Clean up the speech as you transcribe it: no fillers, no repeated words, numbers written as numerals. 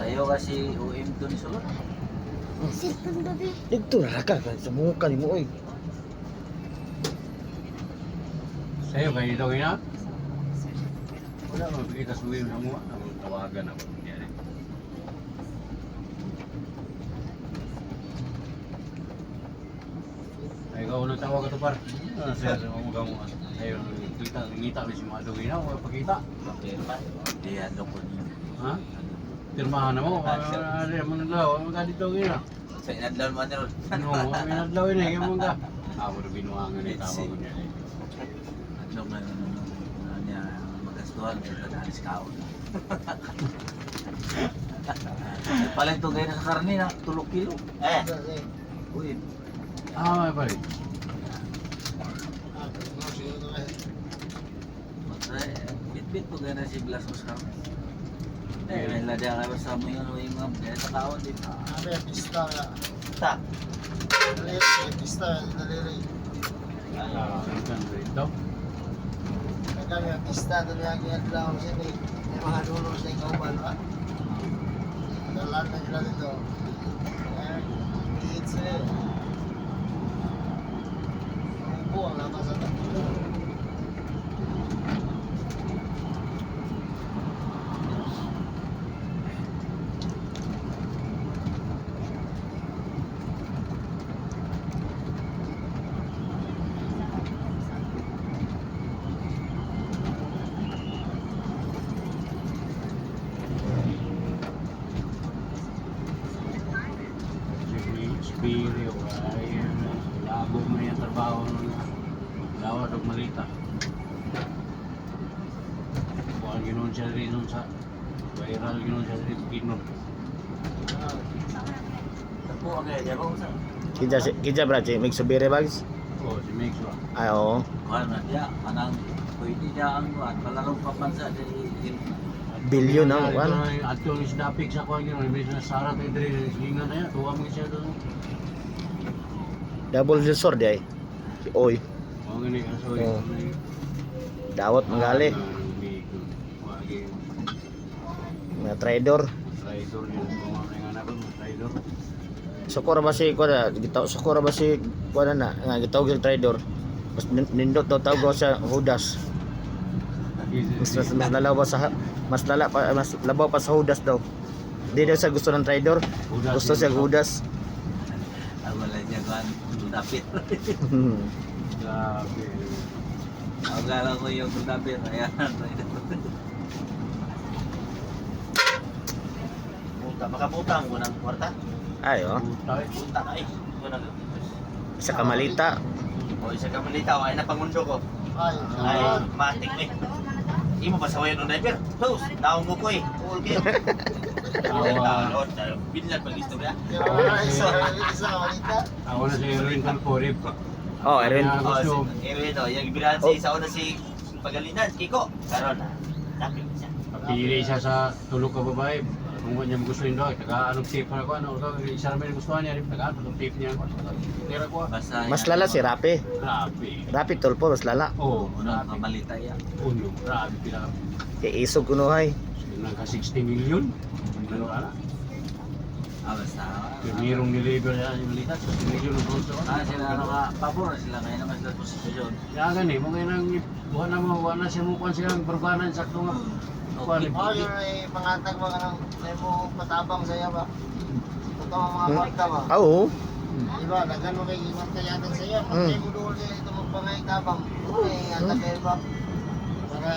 Ayaw kasi UM to ni Sulod. Silpon babi. Dito na ka sa muka ni mo oy. Sa'yo, kayo daw yun, ha? Wala, magpikita sa uwi mo mo. Tawagan ako. Yan eh. Ay, ikaw nang tawag ka to, par. Ano sa'yo, sa mga mo. Sa'yo, ngita ko si mga duwi na. Huwag pagkita. Okay, pa. Di ano ko niyo. Ha? Tirmahan na mo. Ano mo naglaw? Ano ka dito yun, ha? Sa inadlaw mo ano. Ano, may naglaw yun eh. Kaya mo ka. Ako na binuhangan eh. Tawag ko niya eh. Adlaw na niya magastuhan sa tadalis kaon. Paling to gaya sa karne na 3 kilo. Uy, May palit. matay bit to gaya na si Blas Oscar. May ladya ka sa mo yung mga gaya sa kaon din. Abi, pista na. Ta. Daliri, pista, daliri. Ikan rito. Kami ang pista, daliri ang adlaw siya ni. May mga dulo sa ikaw ba? Dalan na sila dito. It's it. Upo ang lakas sa tatlo. Spiri o ay labo mo yung trabaho lawad o malita. Bukan ginoon siya rin sa viral ginoon siya rin ginon. Tapo agay dia ba sa. Kita berarti mig subire bags. O si Mix ba? Ay oo. Kuan na dia anang pwede dia ang kuan palarong papansa di Bilyon ang Ito kuan. na yung ato yung snapik sa kuan ginoon. Imbis na Sarah tayo diri silingan na yan. Tuwa mo siya doon. Double sensor di ay. Si oy. Mga gani ka so Oo. Dawat manggali. Mga trader. Traidor yun. Mga anak ko, traidor. Sukor ba si kuan gitaw sukor ba si kuan na nga gitawag si trader. Mas nindot daw tawag sa Judas. Mas lalaw pa sa mas labaw pa sa Judas daw. Di daw sa gusto ng trader. Gusto siya Judas. wala niya kuan dapit. Grabe. Akala ko yung dapit ayan. Puta makabutang ko ng kwarta. Ay oh. Putay. Puta ay. Kunang Sa kamalita. o isa ka malitaw ay napangundo ko. Ay, Ay, matik eh. Imo ba sa wayan ng diaper? Host, daong mo ko eh. All game. Awa. Binlan pag istorya. isa malita. Ako na si Erwin Talporib. Oh, Erwin. Oh, Erwin oh, yung bilahan si isa una si Pagalinan, Kiko. Karon na. Dapit siya. Pili siya sa tulog ka babae. Kung niya gusto yun daw, taga-anong tape na ko, ano, isa naman yung gustuhan niya, taga-anong tape niya, tira ko. Basta Mas lala si Rapi. Grabe. Rapi tulpo mas lala. Oo, Unang grabe. kamalita yan. Uno, grabe pila. Iisog kuno hay. Nagka 60 million. Ano ana? Basta. Pirmirong niliver yan yung malita, 60 million ang puso. Sila mga pabor sila ngayon naman sila posisyon. Kaya gani, mga nang buwan na mo, buwan na siya mo kung silang barbanan sa kung Okay. Oh, yun ay pangatag mga nang may mo patabang saya ba? Totoo ang mga kwarta ba? Oo. Diba, dagan mo kay iwan kayatan saya. Pag mo doon ito magpangay tabang. Ay, atag kayo ba? Para